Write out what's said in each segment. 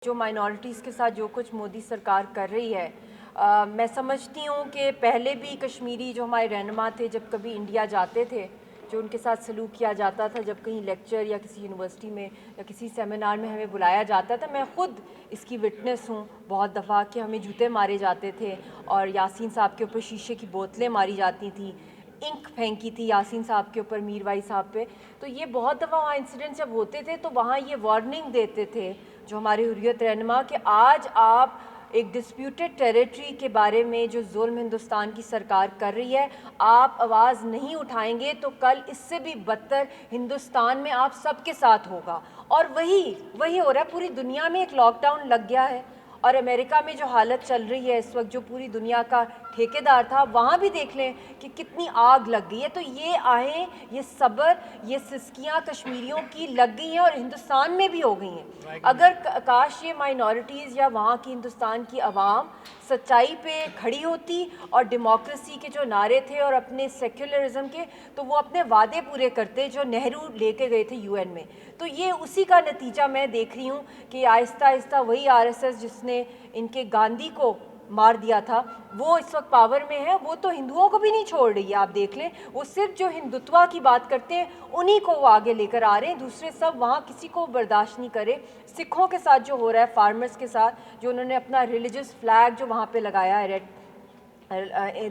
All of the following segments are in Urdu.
جو مائنورٹیز کے ساتھ جو کچھ مودی سرکار کر رہی ہے، میں سمجھتی ہوں کہ پہلے بھی کشمیری جو ہمارے رہنما تھے جب کبھی انڈیا جاتے تھے، جو ان کے ساتھ سلوک کیا جاتا تھا، جب کہیں لیکچر یا کسی یونیورسٹی میں یا کسی سیمینار میں ہمیں بلایا جاتا تھا، میں خود اس کی وٹنس ہوں بہت دفعہ کہ ہمیں جوتے مارے جاتے تھے اور یاسین صاحب کے اوپر شیشے کی بوتلیں ماری جاتی تھیں، انک پھینکی تھی یاسین صاحب کے اوپر میر وائی صاحب پہ. تو یہ بہت دفعہ وہاں انسیڈنٹ جب ہوتے تھے تو وہاں یہ وارننگ دیتے تھے جو ہمارے حریت رہنما کہ آج آپ ایک ڈسپیوٹڈ ٹیریٹری کے بارے میں جو ظلم ہندوستان کی سرکار کر رہی ہے، آپ آواز نہیں اٹھائیں گے تو کل اس سے بھی بدتر ہندوستان میں آپ سب کے ساتھ ہوگا. اور وہی ہو رہا ہے. پوری دنیا میں ایک لاک ڈاؤن لگ گیا ہے اور امریکہ میں جو حالت چل رہی ہے اس وقت، جو پوری دنیا کا ٹھیکیدار تھا، وہاں بھی دیکھ لیں کہ کتنی آگ لگ گئی ہے. تو یہ آہیں، یہ صبر، یہ سسکیاں کشمیریوں کی لگ گئی ہیں اور ہندوستان میں بھی ہو گئی ہیں. اگر کاش یہ مائنورٹیز یا وہاں کی ہندوستان کی عوام سچائی پہ کھڑی ہوتی اور ڈیموکریسی کے جو نعرے تھے اور اپنے سیکولرزم کے، تو وہ اپنے وعدے پورے کرتے جو نہرو لے کے گئے تھے UN میں. تو یہ اسی کا نتیجہ میں دیکھ رہی ہوں کہ آہستہ آہستہ وہی RSS جس نے ان کے گاندھی کو مار دیا تھا، وہ اس وقت پاور میں ہے. وہ تو ہندوؤں کو بھی نہیں چھوڑ رہی ہے. آپ دیکھ لیں، وہ صرف جو ہندوتوا کی بات کرتے ہیں انہی کو وہ آگے لے کر آ رہے ہیں، دوسرے سب وہاں کسی کو برداشت نہیں کرے. سکھوں کے ساتھ جو ہو رہا ہے، فارمرز کے ساتھ جو انہوں نے اپنا ریلیجس فلیگ جو وہاں پہ لگایا ہے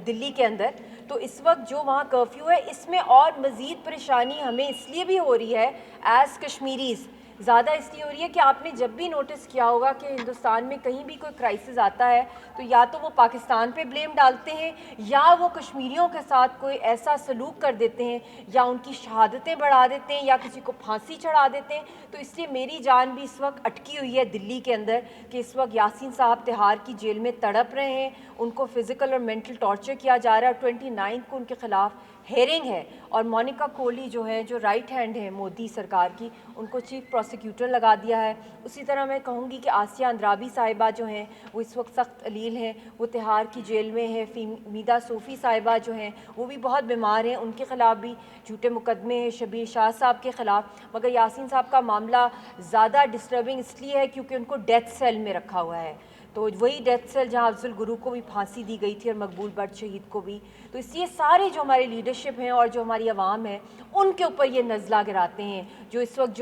دلی کے اندر، تو اس وقت جو وہاں کرفیو ہے، اس میں اور مزید پریشانی ہمیں اس لیے بھی ہو رہی ہے ایز کشمیریز. زیادہ اس لیے ہو رہی ہے کہ آپ نے جب بھی نوٹس کیا ہوگا کہ ہندوستان میں کہیں بھی کوئی کرائسس آتا ہے تو یا تو وہ پاکستان پہ بلیم ڈالتے ہیں یا وہ کشمیریوں کے ساتھ کوئی ایسا سلوک کر دیتے ہیں یا ان کی شہادتیں بڑھا دیتے ہیں یا کسی کو پھانسی چڑھا دیتے ہیں. تو اس لیے میری جان بھی اس وقت اٹکی ہوئی ہے دلی کے اندر کہ اس وقت یاسین صاحب تہاڑ کی جیل میں تڑپ رہے ہیں، ان کو فزیکل اور مینٹل ٹارچر کیا جا رہا ہے. 29 کو ان کے خلاف ہیئرنگ ہے اور مونیکا کولی جو ہیں، جو رائٹ ہینڈ ہیں مودی سرکار کی، ان کو چیف پروسیکیوٹر لگا دیا ہے. اسی طرح میں کہوں گی کہ آسیہ اندرابی صاحبہ جو ہیں وہ اس وقت سخت علیل ہیں، وہ تہاڑ کی جیل میں ہیں. میدا صوفی صاحبہ جو ہیں وہ بھی بہت بیمار ہیں، ان کے خلاف بھی جھوٹے مقدمے ہیں، شبیر شاہ صاحب کے خلاف. مگر یاسین صاحب کا معاملہ زیادہ ڈسٹربنگ اس لیے ہے کیونکہ ان کو ڈیتھ سیل میں رکھا ہوا ہے. تو وہی ڈیتھ سیل جہاں افضل گرو کو بھی پھانسی دی گئی تھی اور مقبول بٹ شہید کو بھی. تو اس لیے سارے جو ہمارے لیڈرشپ ہیں اور جو ہماری عوام ہے ان کے اوپر یہ نزلہ گراتے ہیں جو اس وقت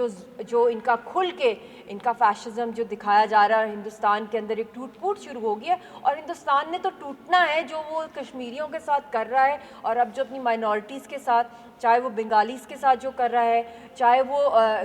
جو ان کا کھل کے ان کا فیشزم جو دکھایا جا رہا ہے. ہندوستان کے اندر ایک ٹوٹ پھوٹ شروع ہو گئی ہے اور ہندوستان نے تو ٹوٹنا ہے جو وہ کشمیریوں کے ساتھ کر رہا ہے اور اب جو اپنی مائنورٹیز کے ساتھ، چاہے وہ بنگالیز کے ساتھ جو کر رہا ہے، چاہے وہ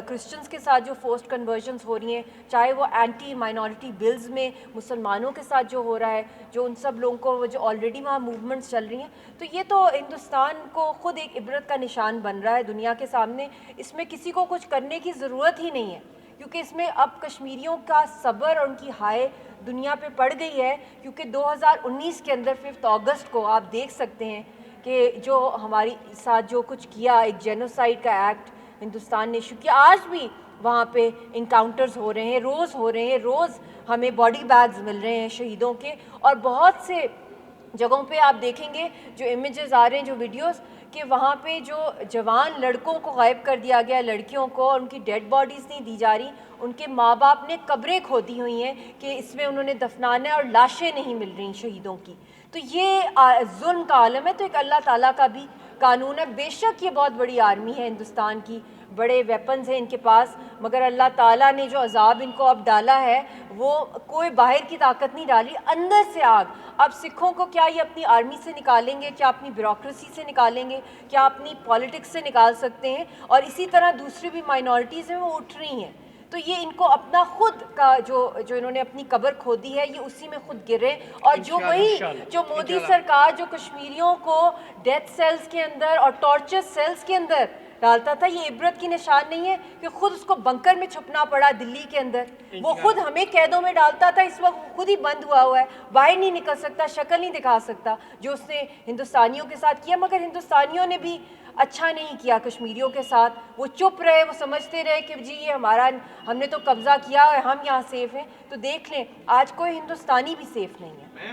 کرسچنز کے ساتھ جو فورسڈ کنورژنز ہو رہی ہیں، چاہے وہ اینٹی مائنورٹی بلز میں مسلمانوں کے ساتھ جو ہو رہا ہے، جو ان سب لوگوں کو جو آلریڈی وہاں موومنٹس چل رہی ہیں. تو یہ تو ہندوستان کو خود ایک عبرت کا نشان بن رہا ہے دنیا کے سامنے. اس میں کسی کو کچھ کرنے کی ضرورت ہی نہیں ہے کیونکہ اس میں اب کشمیریوں کا صبر اور ان کی ہائے دنیا پہ پڑ گئی ہے. کیونکہ 2019 کے اندر 5 اگست کو آپ دیکھ سکتے ہیں کہ جو ہماری ساتھ جو کچھ کیا، ایک جینوسائیڈ کا ایکٹ ہندوستان نے ایشو کیا. آج بھی وہاں پہ انکاؤنٹرز ہو رہے ہیں، روز ہو رہے ہیں، روز ہمیں باڈی بیگز مل رہے ہیں شہیدوں کے. اور بہت سے جگہوں پہ آپ دیکھیں گے جو امیجز آ رہے ہیں، جو ویڈیوز، کہ وہاں پہ جو جوان لڑکوں کو غائب کر دیا گیا، لڑکیوں کو، اور ان کی ڈیڈ باڈیز نہیں دی جا رہی. ان کے ماں باپ نے قبریں کھودی ہوئی ہیں کہ اس میں انہوں نے دفنانا ہے اور لاشیں نہیں مل رہی شہیدوں کی. تو یہ ظلم کا عالم ہے. تو ایک اللہ تعالیٰ کا بھی قانون ہے. بے شک یہ بہت بڑی آرمی ہے ہندوستان کی، بڑے ویپنز ہیں ان کے پاس، مگر اللہ تعالیٰ نے جو عذاب ان کو اب ڈالا ہے وہ کوئی باہر کی طاقت نہیں ڈالی، اندر سے آگ. اب سکھوں کو کیا یہ اپنی آرمی سے نکالیں گے؟ کیا اپنی بیوروکریسی سے نکالیں گے؟ کیا اپنی پالیٹکس سے نکال سکتے ہیں؟ اور اسی طرح دوسری بھی مائنورٹیز ہیں وہ اٹھ رہی ہیں. تو یہ ان کو اپنا خود کا جو انہوں نے اپنی قبر کھودی ہے، یہ اسی میں خود گرے. اور جو وہی جو مودی سرکار جو کشمیریوں کو ڈیتھ سیلز کے اندر اور ٹارچر سیلز کے اندر ڈالتا تھا، یہ عبرت کی نشان نہیں ہے کہ خود اس کو بنکر میں چھپنا پڑا دلی کے اندر. وہ خود ہمیں قیدوں میں ڈالتا تھا، اس وقت خود ہی بند ہوا ہوا ہے، باہر نہیں نکل سکتا، شکل نہیں دکھا سکتا جو اس نے ہندوستانیوں کے ساتھ کیا. مگر ہندوستانیوں نے بھی اچھا نہیں کیا کشمیریوں کے ساتھ. وہ چپ رہے، وہ سمجھتے رہے کہ جی یہ ہمارا، ہم نے تو قبضہ کیا ہے، ہم یہاں سیف ہیں. تو دیکھ لیں آج کوئی ہندوستانی بھی سیف نہیں ہے.